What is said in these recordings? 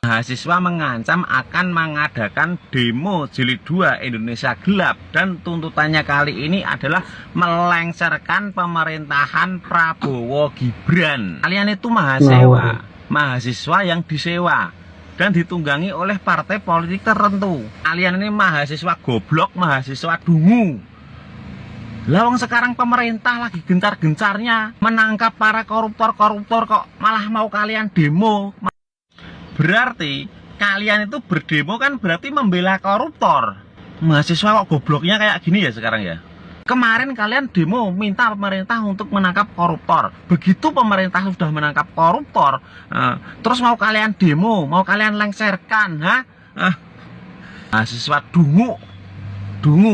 Mahasiswa mengancam akan mengadakan demo jilid 2 Indonesia Gelap, dan tuntutannya kali ini adalah melengsarkan pemerintahan Prabowo Gibran. Kalian itu mahasiswa yang disewa dan ditunggangi oleh partai politik tertentu. Kalian ini mahasiswa goblok, mahasiswa dungu. Lawang sekarang pemerintah lagi gencar-gencarnya menangkap para koruptor kok malah mau kalian demo. Berarti kalian itu berdemo kan berarti membela koruptor. Mahasiswa kok gobloknya kayak gini ya sekarang ya. Kemarin kalian demo minta pemerintah untuk menangkap koruptor. Begitu pemerintah sudah menangkap koruptor, terus mau kalian demo, mau kalian lengserkan, mahasiswa dungu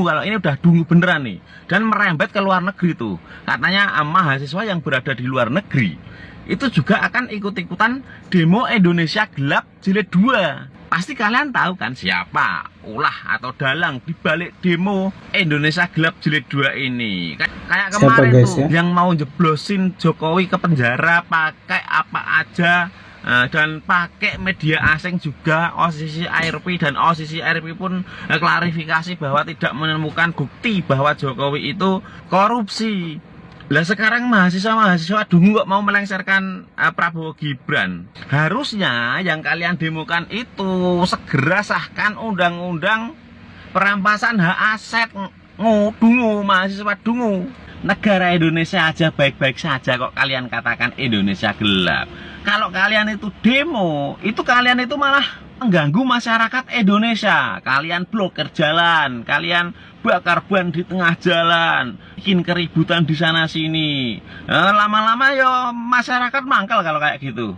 kalau ini udah dungu beneran nih. Dan merembet ke luar negeri tuh. Katanya mahasiswa yang berada di luar negeri itu juga akan ikut-ikutan demo Indonesia Gelap jilid 2. Pasti kalian tahu kan siapa ulah atau dalang di balik demo Indonesia Gelap jilid 2 ini. Kayak kemarin tuh yang mau jeblosin Jokowi ke penjara pakai apa aja, dan pakai media asing juga. OSIS ARP dan OSIS ARP pun klarifikasi bahwa tidak menemukan bukti bahwa Jokowi itu korupsi. Lah sekarang mahasiswa dungu kok mau melengsarkan Prabowo Gibran. Harusnya yang kalian demokan itu segera sahkan undang-undang perampasan hak aset. Dungu, mahasiswa dungu. Negara Indonesia aja baik-baik saja kok kalian katakan Indonesia Gelap. Kalau kalian itu demo, itu kalian itu malah mengganggu masyarakat Indonesia. Kalian blokir jalan, kalian bakar ban di tengah jalan, bikin keributan di sana sini. Lama-lama ya masyarakat mangkal kalau kayak gitu.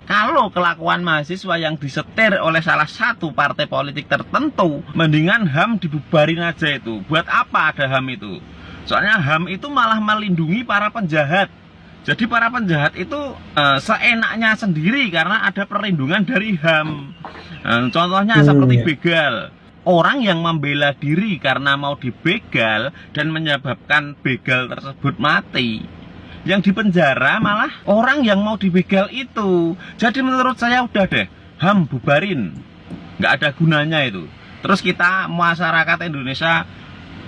Kalau kelakuan mahasiswa yang disetir oleh salah satu partai politik tertentu, mendingan HAM dibubarin aja itu. Buat apa ada HAM itu? Soalnya HAM itu malah melindungi para penjahat. Jadi para penjahat itu seenaknya sendiri karena ada perlindungan dari HAM. Contohnya seperti begal. Orang yang membela diri karena mau dibegal dan menyebabkan begal tersebut mati, yang dipenjara malah orang yang mau dibegal itu. Jadi menurut saya udah deh, HAM bubarin, nggak ada gunanya itu. Terus kita masyarakat Indonesia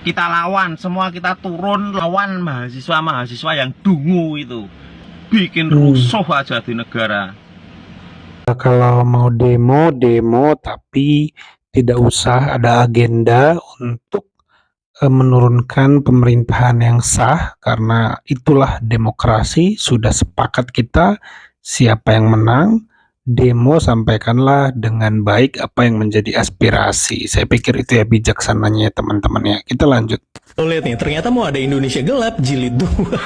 kita lawan, semua kita turun lawan mahasiswa yang dungu itu, bikin rusuh aja di negara. Kalau mau demo tapi tidak usah ada agenda untuk menurunkan pemerintahan yang sah, karena itulah demokrasi. Sudah sepakat kita siapa yang menang, demo sampaikanlah dengan baik apa yang menjadi aspirasi. Saya pikir itu ya bijaksananya teman-teman ya. Kita lanjut. Lo lihat nih, ternyata mau ada Indonesia Gelap jilid 2.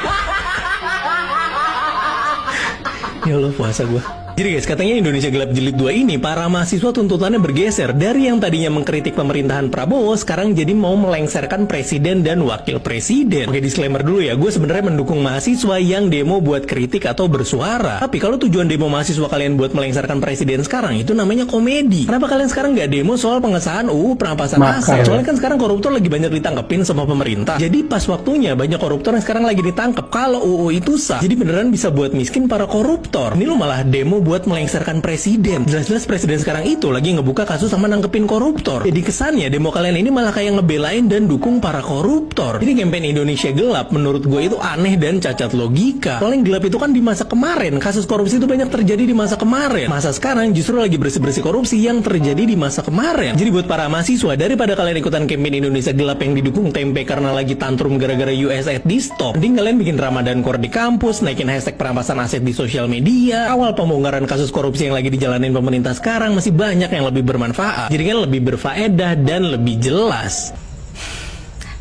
Ya Allah, puasa gua. Jadi guys, katanya Indonesia Gelap jilid 2 ini para mahasiswa tuntutannya bergeser dari yang tadinya mengkritik pemerintahan Prabowo, sekarang jadi mau melengsarkan presiden dan wakil presiden. Oke, disclaimer dulu ya, gue sebenarnya mendukung mahasiswa yang demo buat kritik atau bersuara. Tapi kalau tujuan demo mahasiswa kalian buat melengsarkan presiden sekarang, itu namanya komedi. Kenapa kalian sekarang nggak demo soal pengesahan UU perampasan aset? Soalnya kan sekarang koruptor lagi banyak ditangkepin sama pemerintah. Jadi pas waktunya banyak koruptor yang sekarang lagi ditangkep. Kalau UU itu sah, jadi beneran bisa buat miskin para koruptor. Ini lo malah demo buat melengsarkan presiden. Jelas-jelas presiden sekarang itu lagi ngebuka kasus sama nangkepin koruptor. Jadi kesannya demo kalian ini malah kayak ngebelain dan dukung para koruptor. Jadi campaign Indonesia Gelap menurut gue itu aneh dan cacat logika. Soalnya yang gelap itu kan di masa kemarin. Kasus korupsi itu banyak terjadi di masa kemarin. Masa sekarang justru lagi bersih-bersih korupsi yang terjadi di masa kemarin. Jadi buat para mahasiswa, daripada kalian ikutan campaign Indonesia Gelap yang didukung tempe karena lagi tantrum gara-gara USAID di stop, mending kalian bikin Ramadan Core di kampus, naikin hashtag perampasan aset di sosial media, awal pembongkaran kasus korupsi yang lagi dijalanin pemerintah sekarang masih banyak yang lebih bermanfaat. Jadi kan lebih berfaedah dan lebih jelas.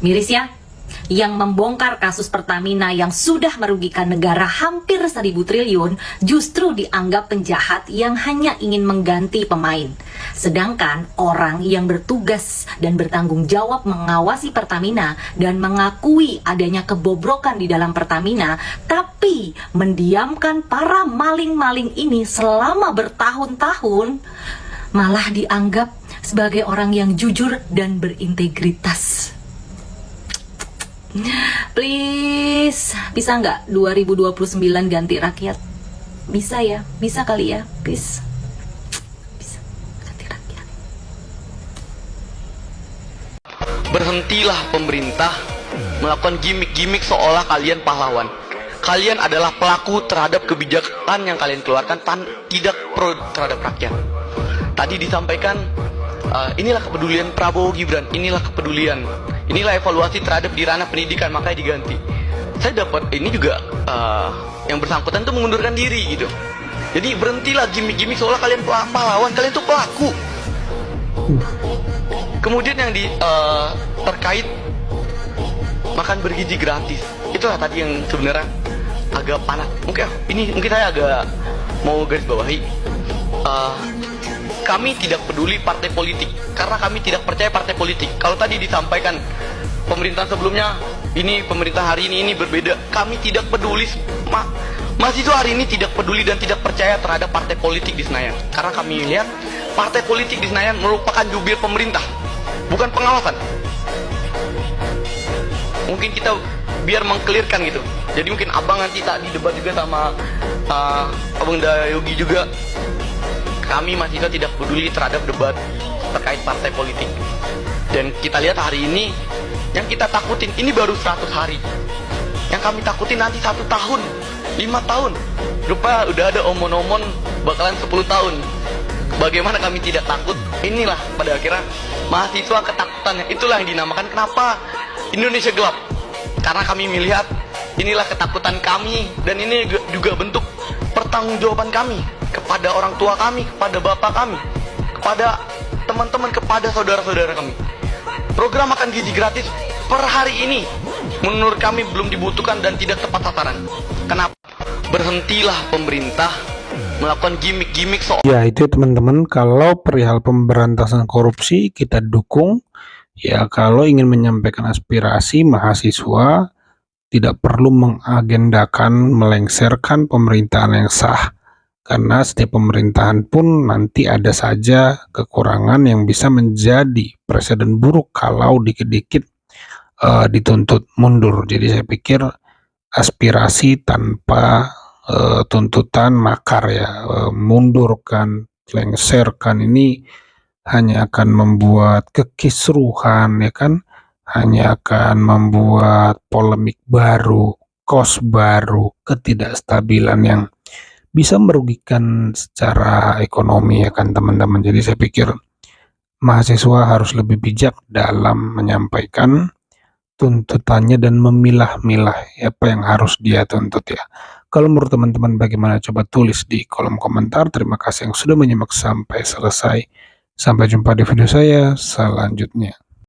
Miris ya, yang membongkar kasus Pertamina yang sudah merugikan negara hampir 1.000 triliun justru dianggap penjahat yang hanya ingin mengganti pemain. Sedangkan orang yang bertugas dan bertanggung jawab mengawasi Pertamina dan mengakui adanya kebobrokan di dalam Pertamina, tapi mendiamkan para maling-maling ini selama bertahun-tahun, malah dianggap sebagai orang yang jujur dan berintegritas. Please, bisa nggak 2029 ganti rakyat? Bisa ya, bisa kali ya, please. Bisa. Berhentilah pemerintah melakukan gimmick-gimmick seolah kalian pahlawan. Kalian adalah pelaku terhadap kebijakan yang kalian keluarkan tidak pro terhadap rakyat. Tadi disampaikan, inilah kepedulian Prabowo Gibran, inilah kepedulian, inilah evaluasi terhadap di ranah pendidikan, makanya diganti. Saya dapat ini juga yang bersangkutan tuh mengundurkan diri gitu. Jadi berhentilah gimmick-gimmick seolah kalian pahlawan, kalian tuh pelaku. Kemudian yang terkait makan bergizi gratis, itulah tadi yang sebenarnya agak panas. Mungkin saya agak mau garis bawahi. Kami tidak peduli partai politik karena kami tidak percaya partai politik. Kalau tadi disampaikan pemerintahan sebelumnya, ini pemerintah hari ini berbeda. Kami tidak peduli. Mahasiswa hari ini tidak peduli dan tidak percaya terhadap partai politik di Senayan. Karena kami lihat partai politik di Senayan merupakan jubir pemerintah, bukan pengawasan. Mungkin kita biar mengkelirkan gitu. Jadi mungkin abang nanti tadi debat juga sama abang Dayogi juga. Kami mahasiswa tidak peduli terhadap debat terkait partai politik. Dan kita lihat hari ini, yang kita takutin ini baru 100 hari. Yang kami takutin nanti 1 tahun, 5 tahun. Rupanya udah ada omon-omon bakalan 10 tahun. Bagaimana kami tidak takut? Inilah pada akhirnya mahasiswa ketakutannya. Itulah yang dinamakan kenapa Indonesia gelap. Karena kami melihat inilah ketakutan kami, dan ini juga bentuk pertanggungjawaban kami kepada orang tua kami, kepada bapak kami, kepada teman-teman, kepada saudara-saudara kami. Program makan gizi gratis per hari ini menurut kami belum dibutuhkan dan tidak tepat sasaran. Kenapa? Berhentilah pemerintah melakukan gimmick-gimmick Ya itu teman-teman, kalau perihal pemberantasan korupsi kita dukung. Ya kalau ingin menyampaikan aspirasi mahasiswa tidak perlu mengagendakan melengsarkan pemerintahan yang sah, karena setiap pemerintahan pun nanti ada saja kekurangan yang bisa menjadi presiden buruk kalau dikit-dikit dituntut mundur. Jadi saya pikir aspirasi tanpa tuntutan makar ya, mundurkan, lengserkan ini hanya akan membuat kekisruhan, ya kan, hanya akan membuat polemik baru, kos baru, ketidakstabilan yang bisa merugikan secara ekonomi, ya kan teman-teman. Jadi saya pikir mahasiswa harus lebih bijak dalam menyampaikan tuntutannya dan memilah-milah apa yang harus dia tuntut ya. Kalau menurut teman-teman bagaimana, coba tulis di kolom komentar. Terima kasih yang sudah menyimak sampai selesai. Sampai jumpa di video saya selanjutnya.